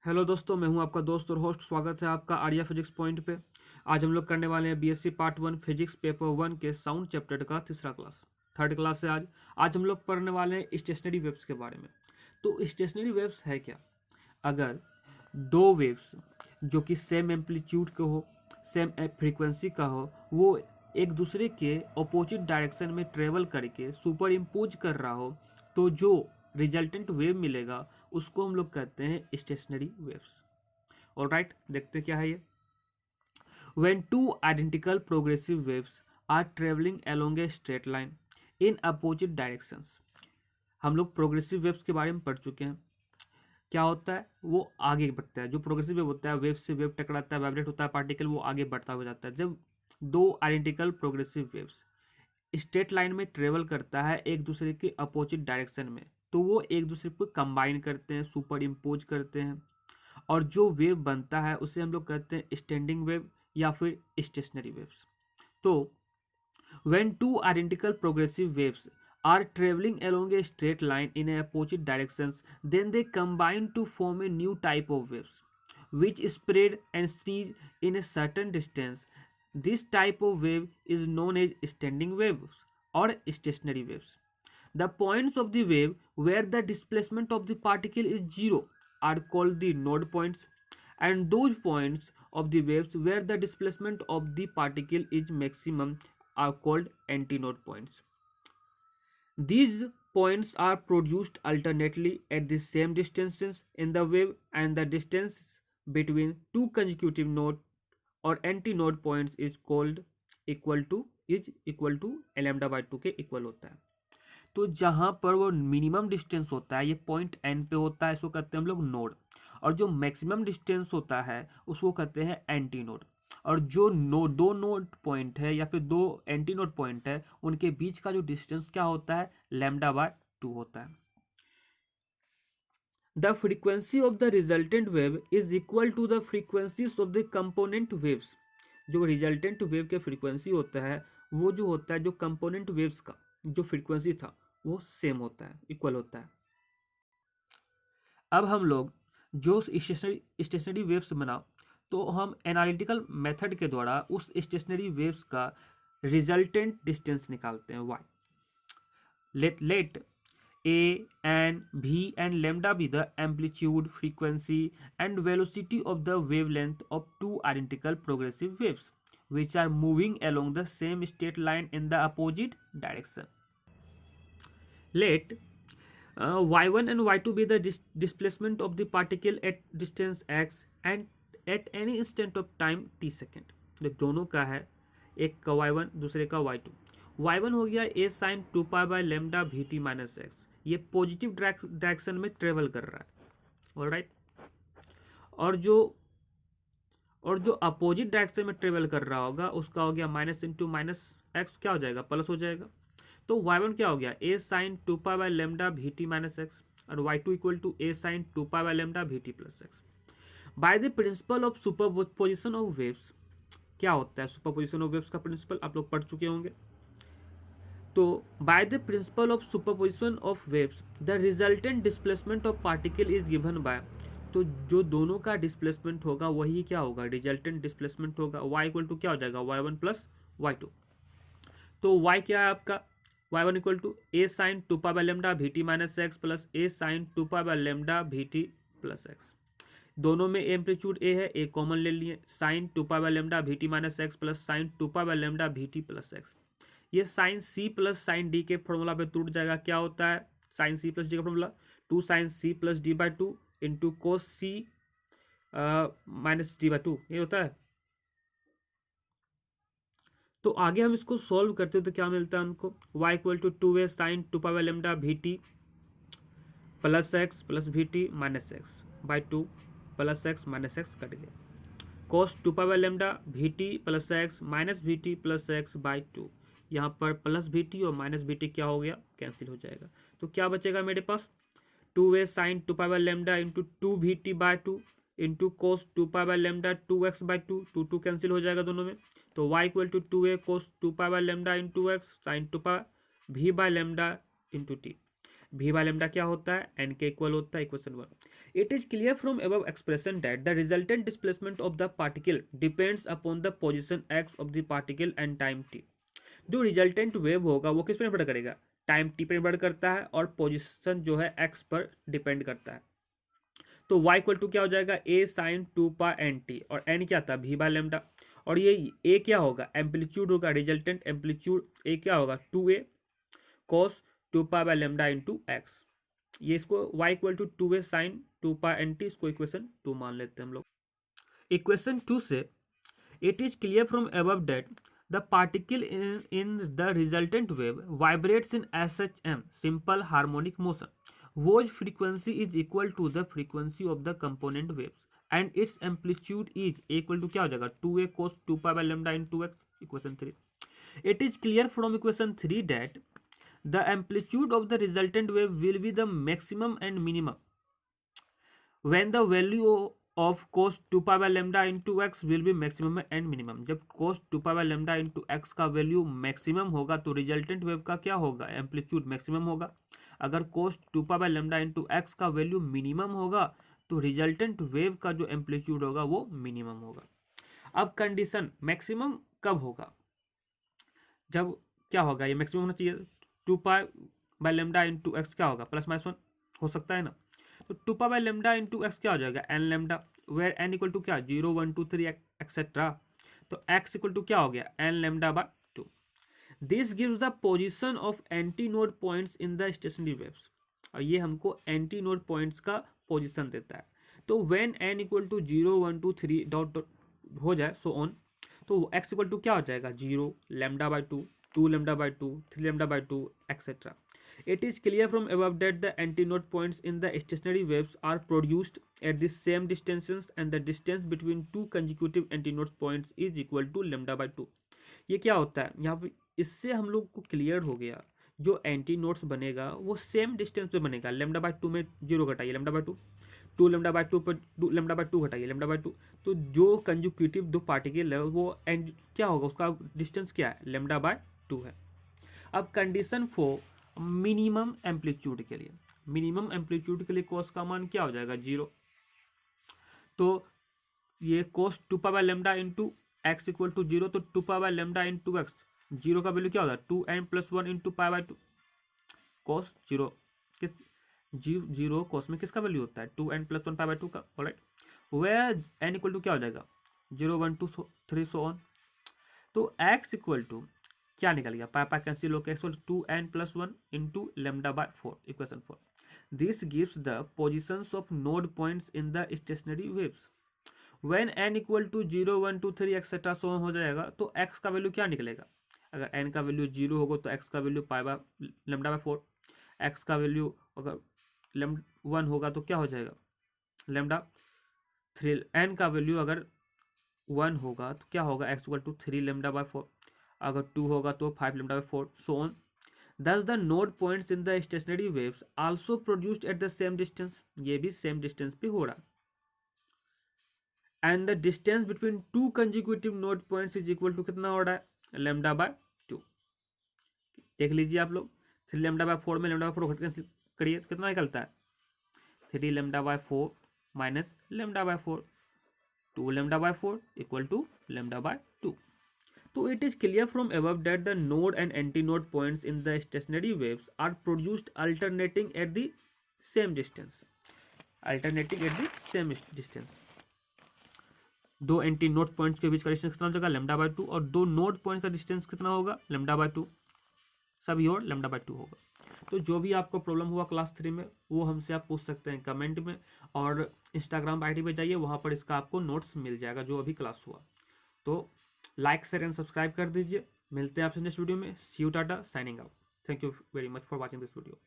Hello दोस्तों, मैं हूं आपका दोस्त और होस्ट। स्वागत है आपका आर्या फिजिक्स पॉइंट पे। आज हम लोग करने वाले हैं बीएससी पार्ट 1 फिजिक्स पेपर 1 के साउंड चैप्टर का तीसरा क्लास, थर्ड क्लास है आज हम लोग पढ़ने वाले हैं स्टेशनरी वेव्स के बारे में। तो स्टेशनरी वेव्स है क्या? अगर दो वेव्स जो कि सेम एम्पलीट्यूड के हो, सेम फ्रीक्वेंसी का हो, वो एक दूसरे के अपोजिट डायरेक्शन में ट्रेवल करके सुपर इम्पोज कर रहा हो, तो जो रिजल्टेंट वेव मिलेगा उसको हम लोग कहते हैं स्टेशनरी वेव्स। ऑलराइट, देखते क्या है ये। When two identical progressive waves are traveling along a straight line in opposite directions, हम लोग प्रोग्रेसिव वेव्स के बारे में पढ़ चुके हैं। क्या होता है? वो आगे बढ़ता है। जो प्रोग्रेसिव वेव होता है, वेव से वेव टकराता है, वाइब्रेट होता है पार्टिकल, वो आगे बढ़ता हो जाता है। जब दो identical progressive waves straight line में ट्रेवल करता है एक दूसरे के अपोजिट डायरेक्शन में, तो वो एक दूसरे को कंबाइन करते हैं, सुपर इम्पोज करते हैं, और जो वेव बनता है उसे हम लोग कहते हैं स्टैंडिंग वेव या फिर स्टेशनरी वेव्स। तो when two identical progressive waves are traveling along a straight line in opposite directions, then they combine to form a new type of waves which spread and seize in a certain distance. This type of wave is known as standing waves or stationary waves. The points of the wave where the displacement of the particle is zero are called the node points, and those points of the waves where the displacement of the particle is maximum are called antinode points. These points are produced alternately at the same distances in the wave, and the distance between two consecutive node or antinode points is called equal to lambda by 2 के इक्वल होता है। तो जहां पर वो minimum distance होता है, ये पॉइंट एन पे होता है, इसको कहते हैं हम लोग नोड। और जो मैक्सिमम डिस्टेंस होता है उसको कहते हैं एंटी नोड। और जो दो नोड पॉइंट है या फिर दो एंटी नोड पॉइंट है, उनके बीच का जो डिस्टेंस क्या होता है? लैम्डा बाय 2 होता है। The frequency of the resultant wave is equal to the frequencies of the component waves. जो रिजल्टेंट वेव के फ्रीक्वेंसी होता है, वो जो होता है, जो कंपोनेंट वेव्स का जो फ्रीक्वेंसी था वो सेम होता है, इक्वल होता है। अब हम लोग जो स्टेशनरी वेव्स बना, तो हम एनालिटिकल मेथड के द्वारा उस स्टेशनरी वेव्स का रिजल्टेंट डिस्टेंस निकालते हैं y। Let a and v and lambda be the amplitude, frequency and velocity of the wavelength of two identical progressive waves which are moving along the same straight line in the opposite direction. Let y1 and y2 be the displacement of the particle at distance x and at any instant of time t second. जो दोनों का है, एक का y1 दूसरे का y2। y1 हो गया a sine 2 pi by lambda v t minus x, ये पॉजिटिव डायरेक्शन में ट्रेवल कर रहा है। ऑलराइट, और जो अपोजिट डायरेक्शन में ट्रेवल कर रहा होगा उसका हो गया माइनस इंटू माइनस एक्स, क्या हो जाएगा? प्लस हो जाएगा। तो y1 क्या हो गया? a sine 2 pi by lambda v t minus x, और y2 equal to a sine 2 pi by lambda v t plus x. By the principle of superposition of waves, क्या होता है सुपरपोजिशन ऑफ वेव्स का principle? आप लोग पढ़ चुके होंगे। तो by the principle of superposition of waves the resultant displacement of particle is given by, तो जो दोनों का डिस्प्लेसमेंट होगा वही क्या होगा? रिजल्टेंट डिस्प्लेसमेंट होगा। y इक्वल टू क्या हो जाएगा? y1 plus y2। तो y क्या है आपका? y1 equal to a sine 2 pi by lambda v t minus x plus a sine 2 pi by lambda v t plus x. दोनों में एम्पलीट्यूड a है, a कॉमन ले लिए, sine 2 pi by lambda v t minus x plus sine 2 pi by lambda v t plus x. ये sine C plus sine D के formula पे टूट जाएगा। क्या होता है साइन सी प्लस डी का formula? 2 sine C plus D by 2 into cos C minus D by 2, ये होता है। तो आगे हम इसको सॉल्व करते हो तो क्या मिलता है हमको? y equal to 2a sine 2 pi by lambda v t plus v t minus x by 2 plus x minus x cut गया, cos 2 pi by lambda v t plus x minus v t plus x by 2। यहाँ पर plus v t और minus v t क्या हो गया? Cancel हो जाएगा। तो क्या बचेगा मेरे पास? 2a sine 2 pi by lambda into 2 v t by 2 into cos 2 pi by lambda 2x by 2, 2 cancel हो जाएगा दोनों में। तो y equal to 2a cos 2 pi by lambda into x sine 2 pi v by lambda into t. v by lambda क्या होता है, n के इक्वल होता है, equation 1। It is clear from above expression that the resultant displacement of the particle depends upon the position x of the particle and time t। जो resultant wave होगा वो किस पर निर्भर करेगा, टाइम t पर निर्भर करता है और पोजीशन जो है x पर डिपेंड करता है। तो y इक्वल टू क्या हो जाएगा, a sine 2 pi n t, और n क्या था, v बाय लेमडा, और ये a क्या होगा, एम्पलीट्यूड होगा, रिजल्टेंट एम्पलीट्यूड a क्या होगा 2a cos 2 pi by lambda into x. ये इसको y equal to 2a sine 2 pi n t, इसको इक्वेशन 2 मान लेते हैं हम लोग। इक्वेशन 2 से it is clear from above that the particle in the resultant wave vibrates in SHM simple harmonic motion whose frequency is equal to the frequency of the component waves and its amplitude is equal to क्या हो जाएगा 2a cos 2 pi by lambda into x, equation 3। It is clear from equation 3 that the amplitude of the resultant wave will be the maximum and minimum when the value of cos 2 pi by lambda into x will be maximum and minimum। जब cos 2 pi by lambda into x का value maximum होगा तो resultant wave का क्या होगा, amplitude maximum होगा। अगर cos 2 pi by lambda into x का वैल्यू मिनिमम होगा तो रिजल्टेंट वेव का जो एम्पलीट्यूड होगा वो मिनिमम होगा। अब कंडीशन मैक्सिमम कब होगा, जब क्या होगा, ये मैक्सिमम होना चाहिए 2 pi by lambda into x क्या होगा +-1 हो सकता है ना। तो 2 pi by lambda into x क्या हो जाएगा n lambda, where n equal to क्या 0 1 2 3 एक्सेट्रा, तो x इक्वल टू क्या हो गया n lambda by 2। This gives the position of antinode points in the stationary waves, और ये हमको एंटी नोड पॉइंट्स का पोजीशन देता है। तो when n equal to 0 1 2 3 dot हो जाए सो ऑन, तो x इक्वल टू क्या हो जाएगा 0 lambda by 2 2 lambda by 2 3 lambda by 2 etcetera. It is clear from above that the antinode points in the stationary waves are produced at the same distances and the distance between two consecutive antinode points is equal to lambda by 2। ये क्या होता है यहाँ पे, इससे हम लोग को क्लियर हो गया जो एंटीनोड्स बनेगा वो सेम डिस्टेंस पे बनेगा। लेमडा बाय 2 में 0 घटाइए लेमडा बाय 2, 2 लेमडा बाय 2 पर लेमडा बाय 2 घटाइए लेमडा बाय 2, तो जो कंजुक्यूटिव दो पार्टिकल है वो एंड क्या होगा, उसका डिस्टेंस क्या है लेमडा बाय 2 है। अब कंडीशन फॉर मिनिमम एम्पलीट्यूड के लिए, मिनिमम एम्पलीट्यूड के लिए कॉस का मान क्या हो जाएगा 0, तो ये cos 2 pi by lambda into x equal to 0, तो 2 pi by lambda into x, 0 का वैल्यू क्या होता है 2n+1 into pi by 2, cos 0 किस 0 cos में किसका वैल्यू होता है 2n+1 पाई बाय 2 का, alright. Where n equal to क्या हो जाएगा 0 1 2 3 सो ऑन, तो x इक्वल टू क्या निकल गया, पाई पाई कैंसिल होकर x 2n+1 into lambda by 4, equation 4। This gives the positions of node points in the stationary waves when n equal to 0 1 2 3 etcetera so हो जाएगा, तो x का value क्या निकलेगा, अगर n का वैल्यू 0 होगा तो x का value pi by lambda by 4, x का वैल्यू अगर 1 होगा तो क्या हो जाएगा लेमडा 3, n का वैल्यू अगर 1 होगा तो क्या होगा x equal to 3 lambda by 4, अगर 2 होगा तो 5 lambda by 4 so on. Thus the node points in the stationary waves also produced at the same distance, ये भी सेम डिस्टेंस पे हो रहा, and the distance between two consecutive node points is equal to कितना हो रहा है lambda by 2। देख लीजिए आप लोग 3 लेमडा बाय 4 में लेमडा बाय 4 घट करिए तो कितना निकलता है 3 lambda by 4 minus lambda by 4, 2 lambda by 4 equal to lambda by 2। तो it is clear from above that the node and antinode points in the stationary waves are produced alternating at the same distance, alternating at the same distance। दो antinode points के बीच का distance कितना हो जाएगा lambda by 2, और दो node point का distance कितना होगा लेमडा बाय 2, सभी और लेमडा बाय 2 होगा। तो जो भी आपको प्रॉब्लम हुआ क्लास 3 में वो हमसे आप पूछ सकते हैं कमेंट में, और इंस्टाग्राम आईडी पे जाइए वहाँ पर इसका आपको नोट्स मिल जाएगा जो अभी क्लास हुआ। तो लाइक शेयर एंड सब्सक्राइब कर दीजिए। मिलते हैं आपसे नेक्स्ट वीडियो में। सी यू, टाटा, signing out. Thank you very much for watching this video.